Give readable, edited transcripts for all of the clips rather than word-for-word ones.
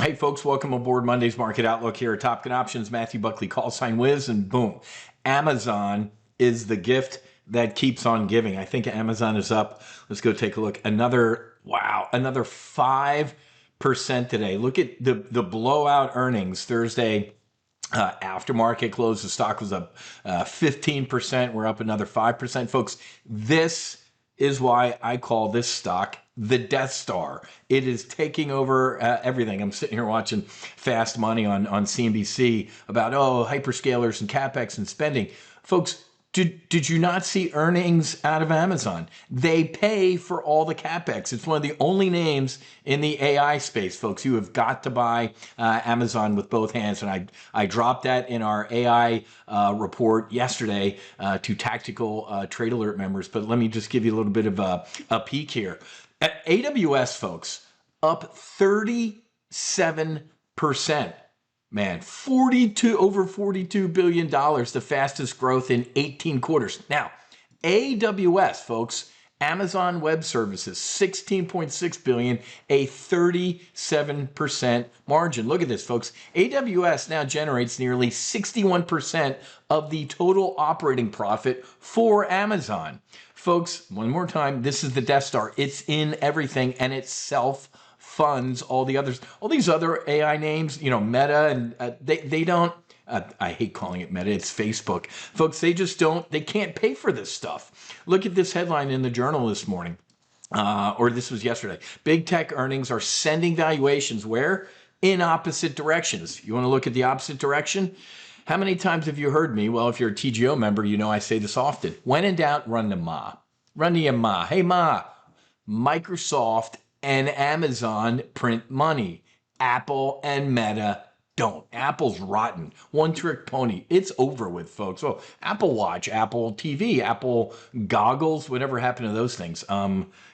Hey folks, welcome aboard Monday's Market Outlook here at Top Gun Options. Matthew Buckley, call sign Wiz, and boom. Amazon is the gift that keeps on giving. I think Amazon is up. Let's go take a look. Another 5% today. Look at the blowout earnings Thursday. After market close, the stock was up 15%. We're up another 5%. Folks, this is why I call this stock the Death Star. It is taking over everything. I'm sitting here watching Fast Money on CNBC about, hyperscalers and CapEx and spending. Folks, did you not see earnings out of Amazon? They pay for all the CapEx. It's one of the only names in the AI space, folks. You have got to buy Amazon with both hands. And I dropped that in our AI report yesterday to tactical trade alert members. But let me just give you a little bit of a peek here. AWS, folks, up 37%. Man, over $42 billion, the fastest growth in 18 quarters. Now, AWS, folks, Amazon Web Services, $16.6 billion, a 37% margin. Look at this, folks. AWS now generates nearly 61% of the total operating profit for Amazon. Folks, one more time, this is the Death Star. It's in everything, and it's self-funds all the others. All these other AI names, Meta, and they don't, I hate calling it Meta, it's Facebook. Folks, they just don't, they can't pay for this stuff. Look at this headline in the Journal this morning, or this was yesterday. Big tech earnings are sending valuations where? In opposite directions. You want to look at the opposite direction? How many times have you heard me? Well, if you're a TGO member, you know I say this often. When in doubt, run to Ma. Run to your Ma. Hey, Ma, Microsoft and Amazon print money. Apple and Meta don't. Apple's rotten. One trick pony. It's over with, folks. Oh, Apple Watch, Apple TV, Apple goggles, whatever happened to those things?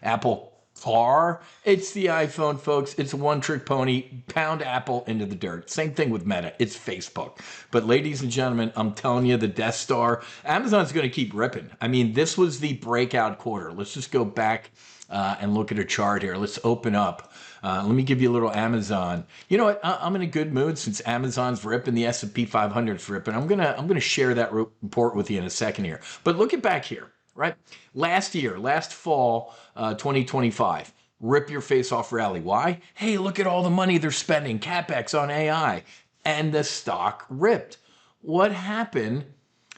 Apple Car. It's the iPhone, folks. It's a one trick pony. Pound Apple into the dirt. Same thing with Meta. It's Facebook. But ladies and gentlemen, I'm telling you, the Death Star, Amazon's going to keep ripping. I mean, this was the breakout quarter. Let's just go back and look at a chart here. Let's open up. Let me give you a little Amazon. You know what? I'm in a good mood since Amazon's ripping, the S&P 500's ripping. I'm gonna share that report with you in a second here. But look at back here, right? Last fall, 2025, rip your face off rally. Why? Hey, look at all the money they're spending, CapEx on AI, and the stock ripped. What happened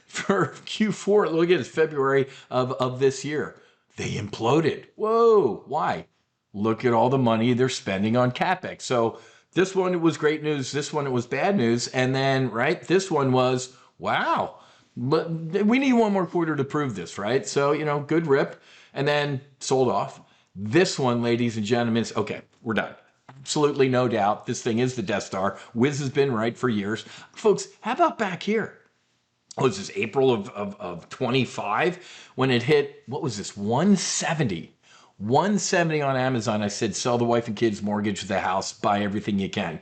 for Q4? Look at it, February of this year. They imploded. Whoa, why? Look at all the money they're spending on CapEx. So this one, it was great news. This one, it was bad news. And then, right, this one was, wow, but we need one more quarter to prove this, right? So, good rip, and then sold off. This one, ladies and gentlemen, is, okay, we're done. Absolutely no doubt. This thing is the Death Star. Wiz has been right for years. Folks, how about back here? Was this April of 25 when it hit, what was this, 170? 170 on Amazon. I said, sell the wife and kids, mortgage the house, buy everything you can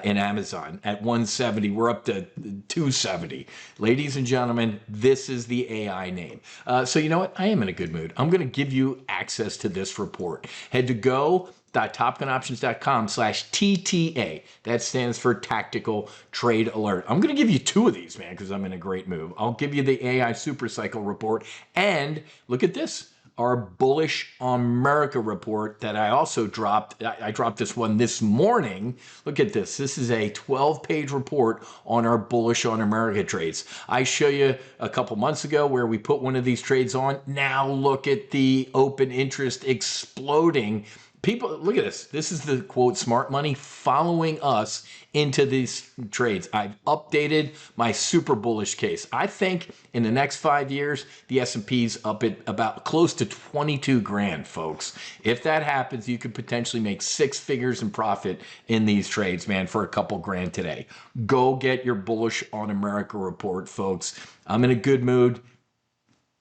in Amazon. At 170, we're up to 270. Ladies and gentlemen, this is the AI name. So you know what? I am in a good mood. I'm going to give you access to this report. Head to go.topgunoptions.com/TTA. That stands for Tactical Trade Alert. I'm going to give you two of these, man, because I'm in a great mood. I'll give you the AI Super Cycle report. And look at this. Our Bullish on America report that I also dropped. I dropped this one this morning. Look at this. This is a 12-page report on our Bullish on America trades. I show you a couple months ago where we put one of these trades on. Now look at the open interest exploding. People, look at this. This is the quote, smart money following us into these trades. I've updated my super bullish case. I think in the next 5 years, the S&P's up at about close to 22 grand, folks. If that happens, you could potentially make 6 figures in profit in these trades, man, for a couple grand today. Go get your Bullish on America report, folks. I'm in a good mood.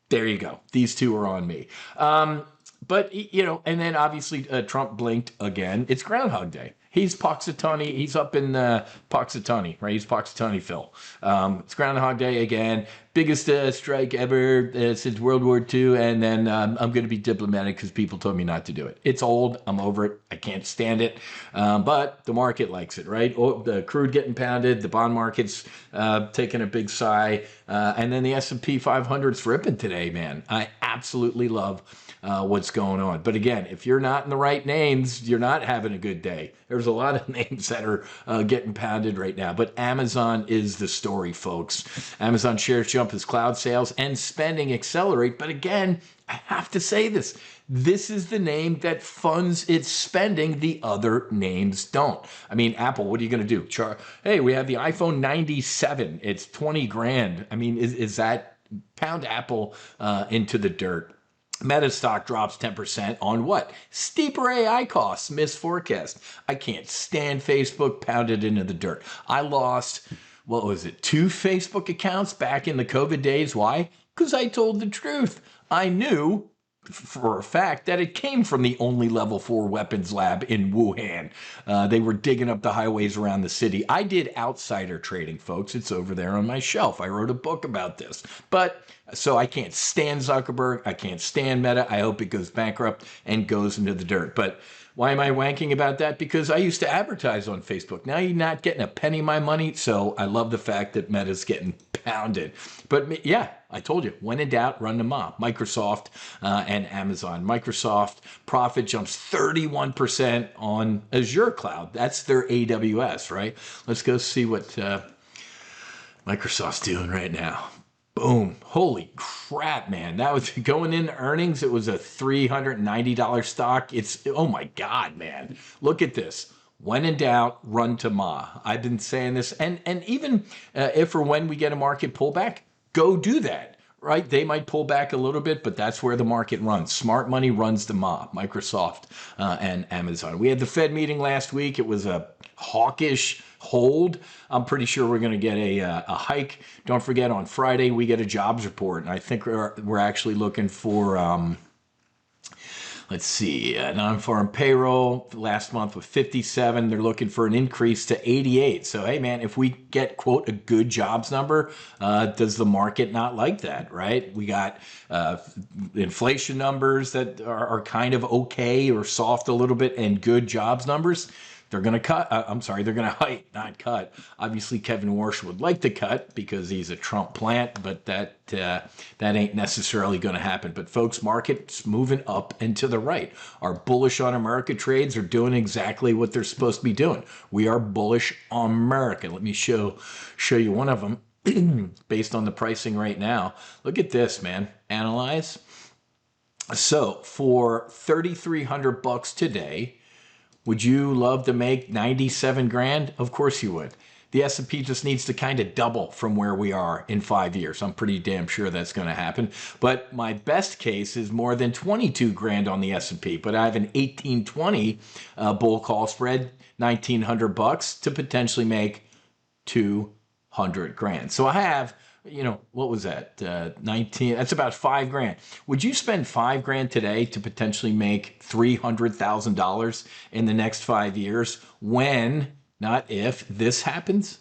There you go. These two are on me. But, and then obviously Trump blinked again. It's Groundhog Day. He's Punxsutawney. He's up in Punxsutawney, right? He's Punxsutawney Phil. It's Groundhog Day again. biggest strike ever since World War II, and then I'm going to be diplomatic because people told me not to do it. It's old. I'm over it. I can't stand it. But the market likes it, right? Oh, the crude getting pounded, the bond market's taking a big sigh, and then the S&P 500's ripping today, man. I absolutely love what's going on. But again, if you're not in the right names, you're not having a good day. There's a lot of names that are getting pounded right now. But Amazon is the story, folks. Amazon shares jump as cloud sales and spending accelerate. But again, I have to say this. This is the name that funds its spending. The other names don't. I mean, Apple, what are you going to do? Hey, we have the iPhone 97. It's 20 grand. I mean, is that pound Apple into the dirt? Meta stock drops 10% on what? Steeper AI costs, missed forecast. I can't stand Facebook, pounded into the dirt. I lost, what was it, 2 Facebook accounts back in the COVID days. Why? Because I told the truth. I knew for a fact that it came from the only level 4 weapons lab in Wuhan. They were digging up the highways around the city. I did outsider trading, folks. It's over there on my shelf. I wrote a book about this. But so I can't stand Zuckerberg. I can't stand Meta. I hope it goes bankrupt and goes into the dirt. But why am I wanking about that? Because I used to advertise on Facebook. Now you're not getting a penny of my money. So I love the fact that Meta's getting pounded. But yeah, I told you, when in doubt, run to Ma. Microsoft and Amazon. Microsoft profit jumps 31% on Azure Cloud. That's their AWS, right? Let's go see what Microsoft's doing right now. Boom. Holy crap, man. That was going into earnings. It was a $390 stock. It's, oh my God, man. Look at this. When in doubt, run to Ma. I've been saying this. And even if or when we get a market pullback, go do that, right? They might pull back a little bit, but that's where the market runs. Smart money runs to Ma, Microsoft and Amazon. We had the Fed meeting last week. It was a hawkish hold. I'm pretty sure we're going to get a hike. Don't forget, on Friday, we get a jobs report. And I think we're actually looking for, let's see, non-farm payroll last month was 57. They're looking for an increase to 88. So, hey, man, if we get, quote, a good jobs number, does the market not like that, right? We got inflation numbers that are kind of okay or soft a little bit, and good jobs numbers. They're going to cut. They're going to hike, not cut. Obviously, Kevin Warsh would like to cut because he's a Trump plant, but that ain't necessarily going to happen. But folks, market's moving up and to the right. Our bullish on America trades are doing exactly what they're supposed to be doing. We are bullish on America. Let me show you one of them based on the pricing right now. Look at this, man. Analyze. So for $3,300 today, would you love to make 97 grand? Of course you would. The S&P just needs to kind of double from where we are in 5 years. I'm pretty damn sure that's going to happen. But my best case is more than 22 grand on the S&P. But I have an 1820 bull call spread, $1,900 to potentially make 200 grand. So I have, what was that? 19, that's about 5 grand. Would you spend 5 grand today to potentially make $300,000 in the next 5 years when, not if, this happens?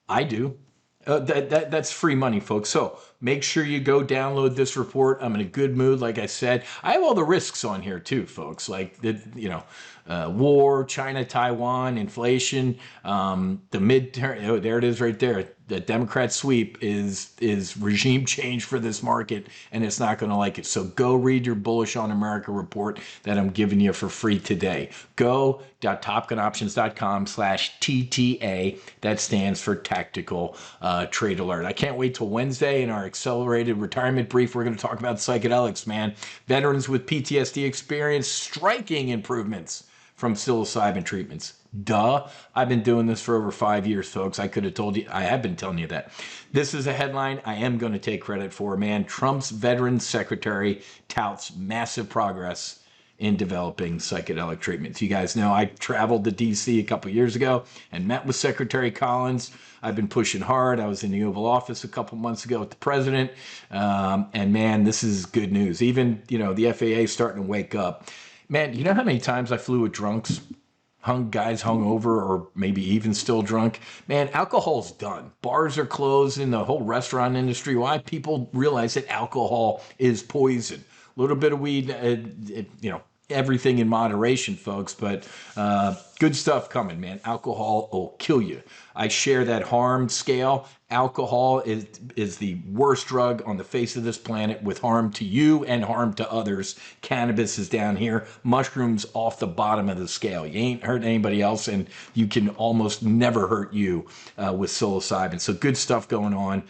I do. That's free money, folks. So make sure you go download this report. I'm in a good mood. Like I said, I have all the risks on here too, folks. Like war, China, Taiwan, inflation, the midterm. Oh, there it is right there. The Democrat sweep is regime change for this market, and it's not going to like it. So go read your Bullish on America report that I'm giving you for free today. Go.topgunoptions.com/TTA. That stands for Tactical Trade Alert. I can't wait till Wednesday in our accelerated retirement brief. We're going to talk about psychedelics, man. Veterans with PTSD experience striking improvements from psilocybin treatments. Duh. I've been doing this for over 5 years, folks. I could have told you. I have been telling you that. This is a headline I am going to take credit for, man. Trump's Veterans Secretary touts massive progress in developing psychedelic treatments. You guys know I traveled to D.C. a couple years ago and met with Secretary Collins. I've been pushing hard. I was in the Oval Office a couple months ago with the president. And man, this is good news. Even, the FAA is starting to wake up. Man, you know how many times I flew with drunks? guys hungover or maybe even still drunk. Man, alcohol's done. Bars are closed in the whole restaurant industry. Why? People realize that alcohol is poison. A little bit of weed, everything in moderation, folks, but good stuff coming, man. Alcohol will kill you. I share that harm scale. Alcohol is the worst drug on the face of this planet with harm to you and harm to others. Cannabis is down here. Mushrooms off the bottom of the scale. You ain't hurt anybody else, and you can almost never hurt you with psilocybin. So good stuff going on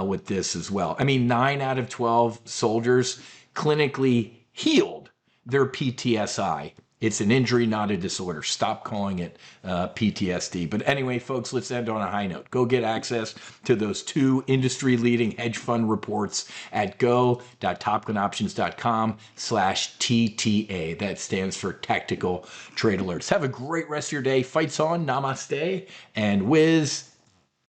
with this as well. I mean, 9 out of 12 soldiers clinically healed their PTSI. It's an injury, not a disorder. Stop calling it PTSD. But anyway, folks, let's end on a high note. Go get access to those 2 industry-leading hedge fund reports at go.topgunoptions.com/TTA. That stands for Tactical Trade Alerts. Have a great rest of your day. Fights on. Namaste. And whiz